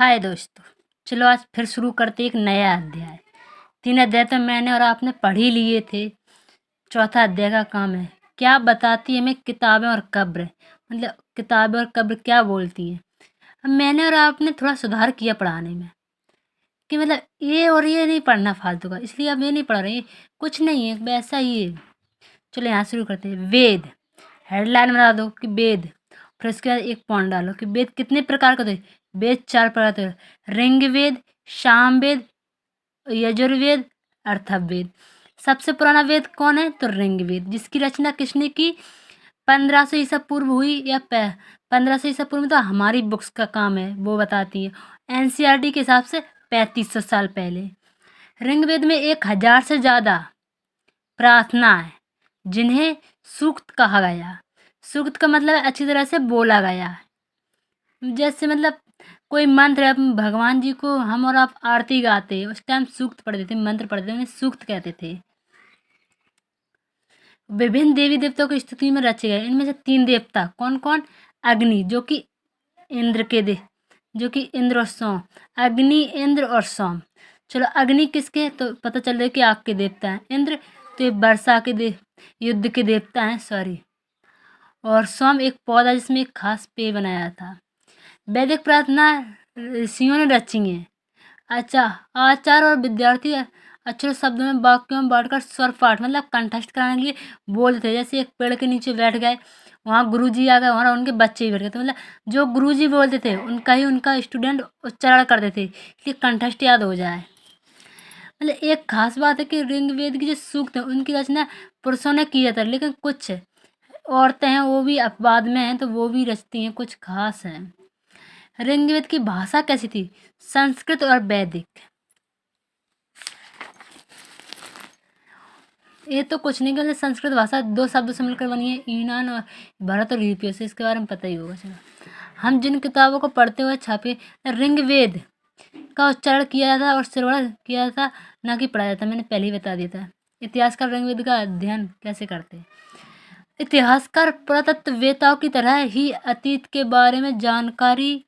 हाय दोस्तों, चलो आज फिर शुरू करते एक नया अध्याय। 3 अध्याय तो मैंने और आपने पढ़ ही लिए थे। चौथा अध्याय का काम है क्या बताती है हमें किताबें और कब्र। मतलब किताबें और कब्र क्या बोलती हैं। अब मैंने और आपने थोड़ा सुधार किया पढ़ाने में कि मतलब ये और ये नहीं पढ़ना फालतू का, इसलिए अब ये नहीं पढ़ रहे। कुछ नहीं है, वैसा ही है। चलो यहाँ शुरू करते हैं। वेद, हेडलाइन बना दो कि वेद, फिर उसके बाद एक पॉइंट डालो कि वेद कितने प्रकार के होते हैं। वेद 4 प्रकार के होते हैं। ऋग्वेद, सामवेद, यजुर्वेद, अथर्ववेद। सबसे पुराना वेद कौन है? तो ऋग्वेद, जिसकी रचना किसने की? 1500 ईसा पूर्व हुई या 1500 ईसा पूर्व में तो हमारी बुक्स का काम है, वो बताती है। एनसीईआरटी के हिसाब से 3500 साल पहले। ऋग्वेद में 1000 से ज़्यादा प्रार्थना है जिन्हें सूक्त कहा गया। सूक्त का मतलब है अच्छी तरह से बोला गया है। जैसे मतलब कोई मंत्र है, भगवान जी को हम और आप आरती गाते, उस टाइम सूक्त पढ़ते थे, मंत्र पढ़ते थे, उन्हें सूक्त कहते थे। विभिन्न देवी देवताओं की स्तुति में रचे गए। इनमें से 3 देवता कौन कौन? अग्नि, जो कि इंद्र और सोम। अग्नि, इंद्र और सोम। चलो, अग्नि किसके? तो पता चल रहा है कि आग के देवता हैं। इंद्र तो ये वर्षा के युद्ध के देवता हैं, सॉरी। और सोम एक पौधा जिसमें एक खास पेय बनाया था। वैदिक प्रार्थना ऋषियों ने रची है। अच्छा, आचार्य और विद्यार्थी अक्षर शब्दों में वाक्यों में बांटकर स्वर पाठ मतलब कंठस्थ कराने के लिए बोलते थे। जैसे एक पेड़ के नीचे बैठ गए, वहाँ गुरुजी आ गए, वहाँ उनके बच्चे भी बैठ गए, तो मतलब जो गुरुजी बोलते थे उनका ही उनका स्टूडेंट उच्चारण करते थे, इसलिए कंठस्थ याद हो जाए। मतलब एक खास बात है कि ऋग्वेद की जो सूक्त है उनकी रचना पुरुषों ने की जाता है, लेकिन कुछ औरतें हैं वो भी अपवाद में हैं, तो वो भी रचती हैं, कुछ खास है। ऋग्वेद की भाषा कैसी थी? संस्कृत और वैदिक। ये तो कुछ नहीं, कि संस्कृत भाषा 2 शब्दों से मिलकर बनी है, यूनान और भारत और यूरोपियों से। इसके बारे में पता ही होगा। चलो, हम जिन किताबों को पढ़ते हुए छापे, ऋग्वेद का उच्चारण किया जाता और श्रवण किया जाता, ना कि पढ़ा जाता। मैंने पहले ही बता दिया था। इतिहासकार ऋग्वेद का अध्ययन कैसे करते हैं? इतिहासकार पुरातत्ववेत्ताओं की तरह ही अतीत के बारे में जानकारी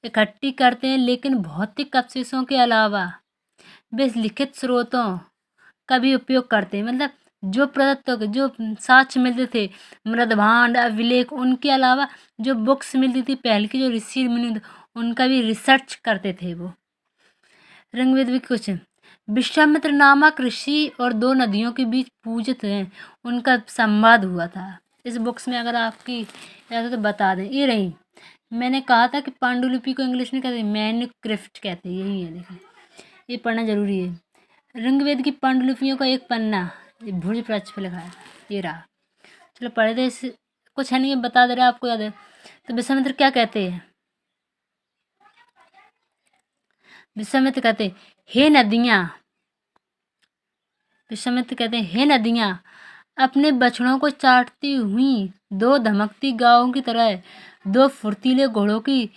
इकट्ठी करते हैं, लेकिन भौतिक अवशेषों के अलावा वे लिखित स्रोतों का भी उपयोग करते हैं। मतलब जो पुरातत्व जो साक्ष्य मिलते थे, मृदभांड, अभिलेख, उनके अलावा जो बुक्स मिलती थी पहले की, जो ऋषि मुनि, उनका भी रिसर्च करते थे वो। ऋग्वेद भी कुछ विश्वामित्र नामक ऋषि और 2 नदियों के बीच पूजित हैं, उनका संवाद हुआ था। इस बुक्स में अगर आपकी याद हो तो बता दें। ये रही, मैंने कहा था कि पांडुलिपि को इंग्लिश में कहते हैं मैन्युस्क्रिप्ट कहते हैं, यही है। देखिए, ये पढ़ना जरूरी है। ऋग्वेद की पांडुलिपियों का एक पन्ना ये भुज प्रच्छ पे लिखा है, ये रहा। चलो पढ़े थे, इस कुछ है नहीं, बता दे रहा, आपको याद है। तो विश्वामित्र क्या कहते हैं? विश्वामित्र कहते हैं, हे नदियाँ, विश्वामित्र कहते हैं, हे नदियाँ, अपने बछड़ों को चाटती हुई 2 धमकती गायों की तरह 2 फुर्तीले घोड़ों की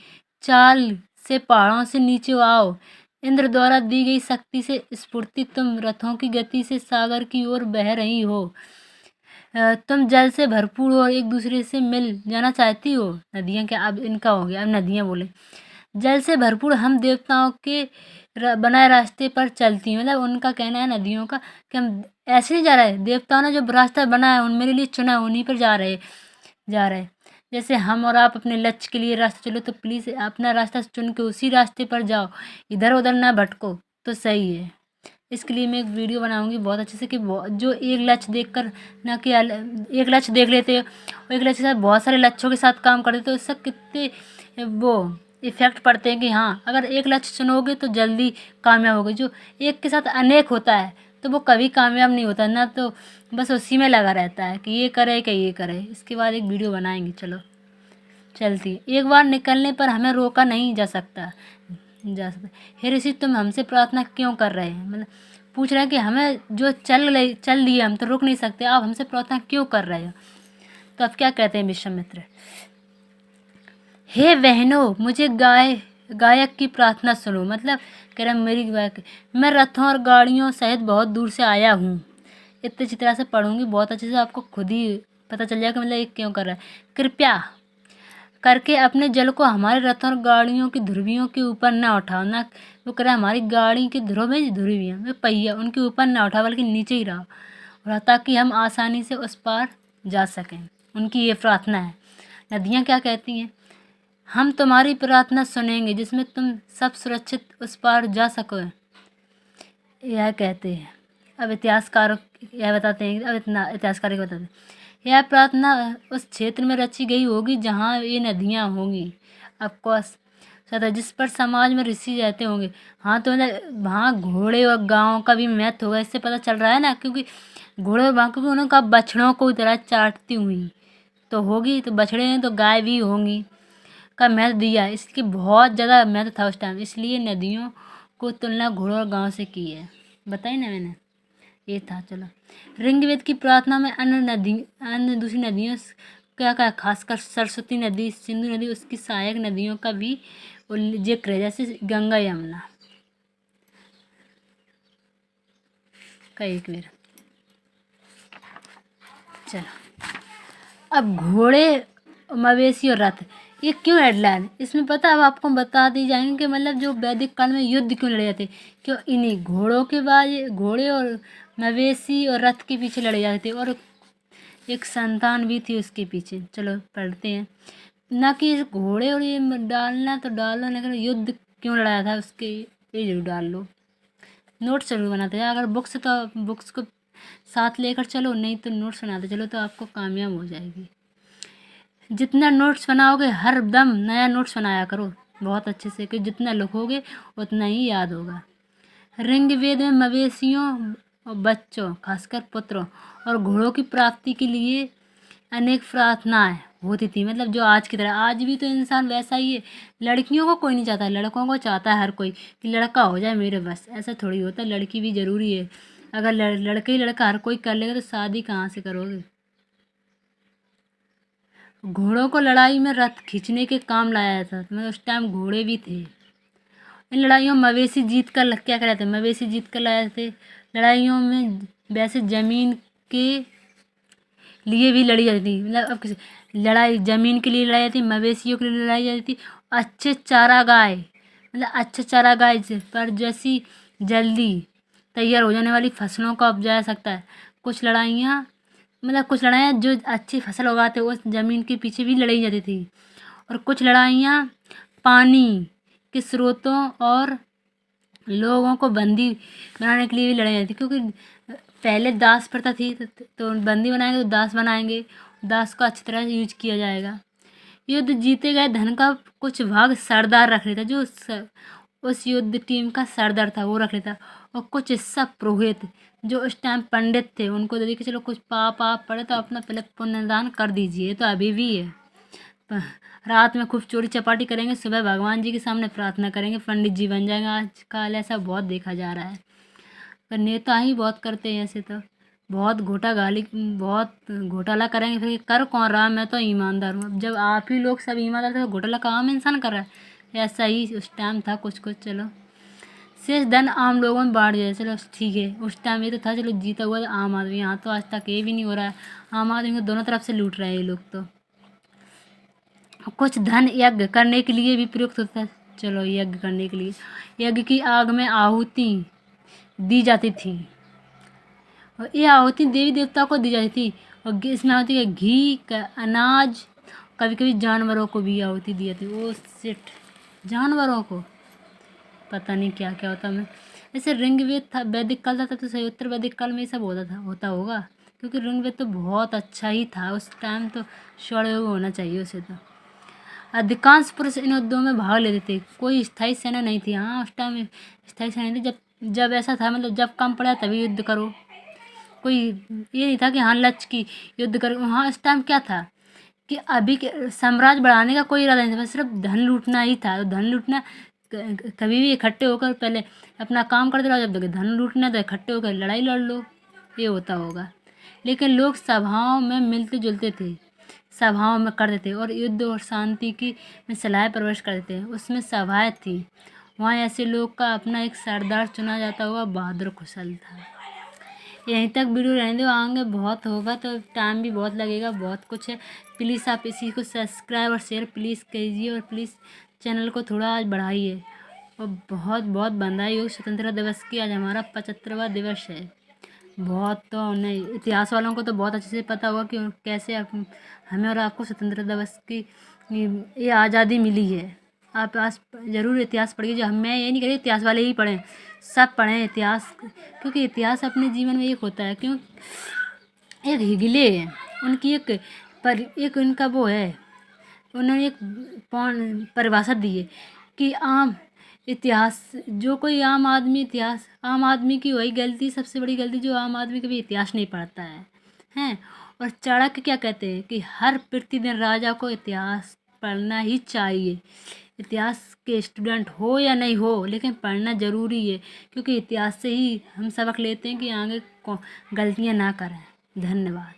चाल से पहाड़ों से नीचे आओ। इंद्र द्वारा दी गई शक्ति से स्फूर्ति तुम रथों की गति से सागर की ओर बह रही हो। तुम जल से भरपूर हो और एक दूसरे से मिल जाना चाहती हो। नदियाँ क्या, अब इनका हो गया, अब नदियाँ बोले। जल से भरपूर हम देवताओं के बनाए रास्ते पर चलती हैं। मतलब उनका कहना है नदियों का कि हम ऐसे नहीं जा रहे, देवताओं ने जो रास्ता बनाया उन मेरे लिए चुना, उन्हीं पर जा रहे। जैसे हम और आप अपने लक्ष्य के लिए रास्ता चलो, तो प्लीज़ अपना रास्ता चुन के उसी रास्ते पर जाओ, इधर उधर ना भटको, तो सही है। इसके लिए मैं एक वीडियो बनाऊंगी बहुत अच्छे से कि जो एक लक्ष्य देखकर ना कि एक लक्ष्य देख लेते और एक लक्ष्य के साथ बहुत सारे लक्ष्यों के साथ काम करते, तो इससे कितने वो इफेक्ट पड़ते हैं कि हाँ, अगर एक लक्ष्य चुनोगे तो जल्दी कामयाब होगे। जो एक के साथ अनेक होता है तो वो कभी कामयाब नहीं होता ना, तो बस उसी में लगा रहता है कि ये करे कि ये करे। इसके बाद एक वीडियो बनाएंगे। चलो चलती, एक बार निकलने पर हमें रोका नहीं जा सकता। हे ऋषि, तुम हमसे प्रार्थना क्यों कर रहे हैं? मतलब पूछ रहे हैं कि हमें जो चल लिए, हम तो रुक नहीं सकते, आप हमसे प्रार्थना क्यों कर रहे हो? तो अब क्या कहते हैं विश्वामित्र, हे बहनों, मुझे गायक की प्रार्थना सुनो। मतलब कह रहा मेरी गायक, मैं रथों और गाड़ियों सहित बहुत दूर से आया हूँ। इतनी अच्छी तरह से पढ़ूंगी बहुत अच्छे से, आपको खुद ही पता चल जाएगा मतलब ये क्यों कर रहा है। कृपया करके अपने जल को हमारे रथों और गाड़ियों की धुरियों के ऊपर न उठाओ। ना वो करे हमारी गाड़ी की धुरों में धुरियाँ में पहिया उनके ऊपर न उठाओ बल्कि नीचे ही रहो, ताकि हम आसानी से उस पार जा सकें। उनकी ये प्रार्थना है। नदियाँ क्या कहती हैं? हम तुम्हारी प्रार्थना सुनेंगे जिसमें तुम सब सुरक्षित उस पार जा सको, यह कहते हैं। अब इतिहासकार यह बताते हैं, अब इतना इतिहासकार ये बताते हैं, यह प्रार्थना उस क्षेत्र में रची गई होगी जहाँ ये नदियाँ होंगी। ऑफकोर्स सदा जिस पर समाज में ऋषि रहते होंगे। हाँ, तो मतलब वहाँ घोड़े और गाँव का भी महत्व होगा, इससे पता चल रहा है ना, क्योंकि घोड़े और गाँव, क्योंकि उन्होंने कहा बछड़ों को तरह चाटती हुई तो होगी, तो बछड़े हैं तो गाय भी होंगी का महत्व दिया। इसकी बहुत ज़्यादा महत्व था उस टाइम, इसलिए नदियों को तुलना घोड़ों और गाँव से की है। बताई ना मैंने, ये था। चलो, ऋग्वेद की प्रार्थना में अन्य दूसरी नदियों क्या खासकर सरस्वती नदी, सिंधु नदी, उसकी सहायक नदियों का भी जिक्र है, जैसे गंगा यमुना का एक बार। चलो, अब घोड़े, मवेशी और रथ, ये क्यों हेडलाइन इसमें पता है? अब आपको बता दी जाएंगे कि मतलब जो वैदिक काल में युद्ध क्यों लड़े जाते, क्यों इन्हीं घोड़ों के बाद घोड़े और मवेशी और रथ के पीछे लड़े जाते थे, और एक संतान भी थी उसके पीछे। चलो पढ़ते हैं ना कि इस घोड़े और ये डालना तो डालो, लेकिन युद्ध क्यों लड़ाया था उसके ये जरूर डाल लो। नोट्स जरूर बनाते हैं। अगर बुक्स तो बुक्स को साथ लेकर चलो, नहीं तो नोट्स बनाते चलो, तो आपको कामयाब हो जाएगी। जितना नोट्स बनाओगे हर दम नया नोट्स बनाया करो बहुत अच्छे से, कि जितना लिखोगे उतना ही याद होगा। ऋग्वेद में मवेशियों और बच्चों, खासकर पुत्रों और घोड़ों की प्राप्ति के लिए अनेक प्रार्थनाएं होती थी। मतलब जो आज की तरह, आज भी तो इंसान वैसा ही है। लड़कियों को कोई नहीं चाहता, लड़कों को चाहता है हर कोई कि लड़का हो जाए मेरे बस। ऐसा थोड़ी होता, लड़की भी ज़रूरी है। अगर लड़के ही लड़का हर कोई कर लेगा तो शादी कहाँ से करोगे? घोड़ों को लड़ाई में रथ खींचने के काम लाया जाता था। मतलब उस टाइम घोड़े भी थे। इन लड़ाइयों में मवेशी जीत कर क्या कर रहे थे? मवेशी जीत कर लाए थे। लड़ाइयों में वैसे ज़मीन के लिए भी लड़ी जाती थी। मतलब अब किसी लड़ाई ज़मीन के लिए लड़ाई जाती, मवेशियों के लिए लड़ाई जाती थी। अच्छे चारागाह, मतलब अच्छे चारागाह पर जैसी जल्दी तैयार हो जाने वाली फसलों का उपजाया सकता है। कुछ लड़ाइयाँ, मतलब कुछ लड़ाइयाँ जो अच्छी फसल उगाते उस ज़मीन के पीछे भी लड़ी जाती थी। और कुछ लड़ाइयाँ पानी के स्रोतों और लोगों को बंदी बनाने के लिए भी लड़ाई जाती, क्योंकि पहले दास प्रथा थी, तो बंदी बनाएंगे तो दास बनाएंगे, दास को अच्छी तरह से यूज किया जाएगा। युद्ध जीते गए धन का कुछ भाग सरदार रख लेता, जो उस युद्ध टीम का सरदार था वो रख लेता, और कुछ हिस्सा पुरोहित जो उस टाइम पंडित थे उनको दे दी कि चलो कुछ पाप आप पड़े तो अपना पहले पुण्यदान कर दीजिए। तो अभी भी है। रात में खूब चोरी चपाटी करेंगे, सुबह भगवान जी के सामने प्रार्थना करेंगे, पंडित जी बन जाएंगे। आजकल ऐसा बहुत देखा जा रहा है, पर नेता ही बहुत करते हैं ऐसे। तो बहुत घोटाला करेंगे, फिर कर कौन रहा? मैं तो ईमानदार हूँ। अब जब आप ही लोग सब ईमानदार थे तो घोटाला काम इंसान कर रहा है। ऐसा ही उस टाइम था कुछ कुछ। चलो, शेष धन आम लोगों में बांट दिया। चलो ठीक है, उस टाइम ये तो था। चलो जीता हुआ तो आम आदमी, यहाँ तो आज तक ये भी नहीं हो रहा है। आम आदमी को दोनों तरफ से लूट रहे हैं ये लोग। तो कुछ धन यज्ञ करने के लिए भी प्रयुक्त होता है। चलो, यज्ञ करने के लिए यज्ञ की आग में आहुति दी जाती थी, और ये आहुति देवी देवता को दी जाती थी। और इसमें आहुति है घी का, अनाज, कभी कभी जानवरों को भी आहुति दी जाती। वो सिट जानवरों को पता नहीं क्या क्या होता। मैं जैसे ऋग्वेद था, वैदिक काल था, तब तो सही उत्तर वैदिक काल में ये सब होता होगा, क्योंकि ऋग्वेद तो बहुत अच्छा ही था उस टाइम। तो स्वर्ण होना चाहिए उसे। तो अधिकांश पुरुष इन युद्धों में भाग लेते थे। कोई स्थायी सेना नहीं थी। हाँ, उस टाइम स्थायी सेना नहीं थी। जब ऐसा था, मतलब जब कम पड़ा तभी युद्ध करो। कोई ये नहीं था कि हाँ लक्ष्य की युद्ध करो। हाँ, उस टाइम क्या था कि अभी के साम्राज्य बढ़ाने का कोई इरादा नहीं था, बस सिर्फ धन लूटना ही था। तो धन लूटना, कभी भी इकट्ठे होकर पहले अपना काम करते रहो, जब तक धन लूटना तो इकट्ठे होकर लड़ाई लड़ लो, ये होता होगा। लेकिन लोग सभाओं में मिलते जुलते थे, सभाओं में करते थे, और युद्ध और शांति की में सलाह प्रवेश करते थे। उसमें सभाएं थी, वहाँ ऐसे लोग का अपना एक सरदार चुना जाता हुआ बहादुर कुशल था। यहीं तक वीडियो रहने दो, आगे बहुत होगा तो टाइम भी बहुत लगेगा, बहुत कुछ है। प्लीज़ आप इसी को सब्सक्राइब और शेयर प्लीज़ कीजिए और प्लीज़ चैनल को थोड़ा आज बढ़ाइए। और बहुत बहुत बधाई हो स्वतंत्रता दिवस की। आज हमारा 75वां दिवस है। बहुत तो नहीं, इतिहास वालों को तो बहुत अच्छे से पता होगा कि कैसे हमें और आपको स्वतंत्रता दिवस की ये आज़ादी मिली है। आप आज ज़रूर इतिहास पढ़िए। जो मैं ये नहीं कह रही इतिहास वाले ही पढ़ें, सब पढ़ें इतिहास, क्योंकि इतिहास अपने जीवन में एक होता है। क्यों एक हिगले हैं, उनकी एक उनका वो है, उन्होंने एक परिभाषा दी है कि आम इतिहास जो कोई आम आदमी आम आदमी की वही गलती, सबसे बड़ी गलती जो आम आदमी कभी इतिहास नहीं पढ़ता है हैं। और चाणक्य क्या कहते हैं कि हर प्रतिदिन राजा को इतिहास पढ़ना ही चाहिए। इतिहास के स्टूडेंट हो या नहीं हो, लेकिन पढ़ना ज़रूरी है, क्योंकि इतिहास से ही हम सबक लेते हैं कि आगे गलतियाँ ना करें। धन्यवाद।